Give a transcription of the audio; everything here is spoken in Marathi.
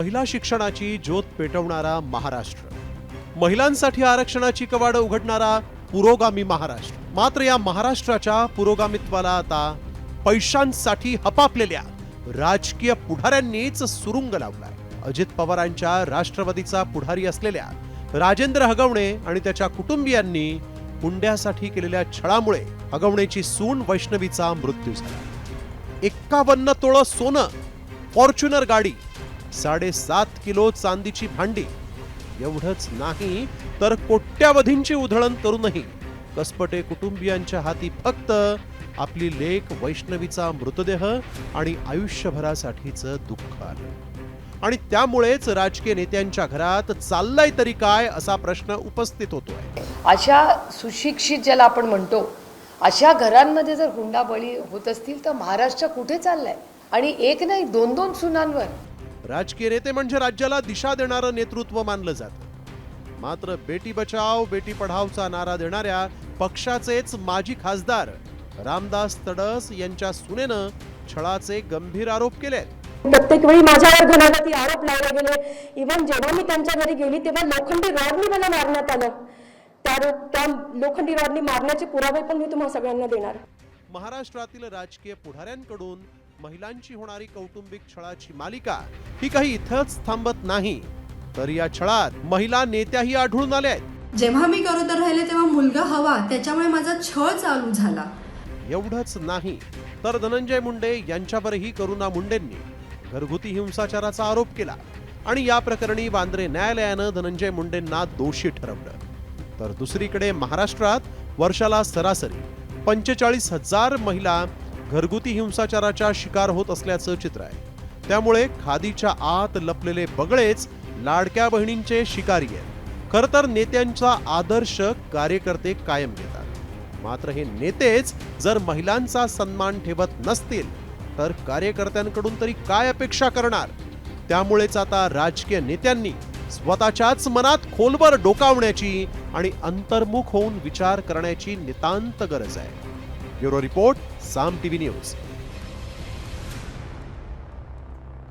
महिला शिक्षणाची ज्योत पेटवणारा महाराष्ट्र, महिलांसाठी आरक्षणाची कवाडं उघडणारा पुरोगामी महाराष्ट्र। मात्र या महाराष्ट्राच्या पुरोगामित्वाला आता पैशांसाठी हपापलेल्या राजकीय पुढाऱ्यांनीच सुरुंग लावलाय। अजित पवारांच्या राष्ट्रवादीचा पुढारी असलेल्या राजेंद्र हगवणे आणि त्याच्या कुटुंबियांनी हुंड्यासाठी केलेल्या छळामुळे हगवणेची सून वैष्णवीचा मृत्यू झाला। 51 तोळं सोनं, फॉर्च्युनर गाडी, 7.5 किलो चांदीची भांडी, एवढंच नाही तर कोट्यावधींची उधळण करूनही कसपटे कुटुंबियांच्या हाती फक्त आपली लेक वैष्णवीचा मृतदेह आणि आयुष्यभरासाठीचं दुःख आलं। आणि त्यामुळेच राजकीय नेत्यांच्या घरात चाललंय तरी काय असा प्रश्न उपस्थित होतोय। अशा सुशिक्षित ज्याला आपण म्हणतो अशा घरांमध्ये जर हुंडाबळी होत असतील तर महाराष्ट्र कुठे चाललाय? आणि एक नाही दोन दोन सुनांवर। राजकीय नेते म्हणजे राज्याला दिशा देणारं नेतृत्व मानलं जातं। मात्र बेटी बचाव बेटी पढावचा नारा देणाऱ्या पक्षाचेच माजी खासदार रामदास तडस यांच्या सुनेनं छळाचे गंभीर आरोप केले। प्रत्येक वेळी माझ्यावर घणाघाती आरोप लावले गेले। इव्हन जेव्हा मी त्यांच्या घरी गेली तेव्हा लोखंडी रॉडनी मला मारण्यात आलं। त्या लोखंडी रॉडनी मारण्याचे पुरावे पण मी तुम्हाला सगळ्यांना देणार। महाराष्ट्रातील राजकीय पुढाऱ्यांकडून महिलांची होणारी कौटुंबिक छळाची मालिका ही काही इथंच थांबत नाही, तर या छळात महिला नेत्याही आढळून आल्या आहेत। जेव्हा मी गरोदर राहिले तेव्हा मुलगा हवा, त्याच्यामुळे माझा छळ चालू झाला। एवढंच नाही तर धनंजय मुंडे यांच्यावरही करुणा मुंडेंनी घरगुती हिंसाचाराचा आरोप केला आणि या प्रकरणी वांद्रे न्यायालयानं धनंजय मुंडेंना दोषी ठरवलं। तर दुसरीकडे महाराष्ट्रात वर्षाला सरासरी 45,000 महिला घरगुती हिंसाचाराच्या शिकार होत असल्याचं चित्र आहे। त्यामुळे खादीच्या आत लपलेले बगळेच लाडक्या बहिणींचे शिकारी आहेत। खरं तर नेत्यांचा आदर्श कार्यकर्ते कायम घेतात, मात्र हे नेतेच जर महिलांचा सन्मान ठेवत नसतील तर कार्यकर्त्यांकडून तरी काय अपेक्षा करणार? त्यामुळेच आता राजकीय नेत्यांनी स्वतःच्याच मनात खोलवर डोकावण्याची आणि अंतर्मुख होऊन विचार करण्याची नितांत गरज आहे। ब्युरो रिपोर्ट, साम टीव्ही न्यूज।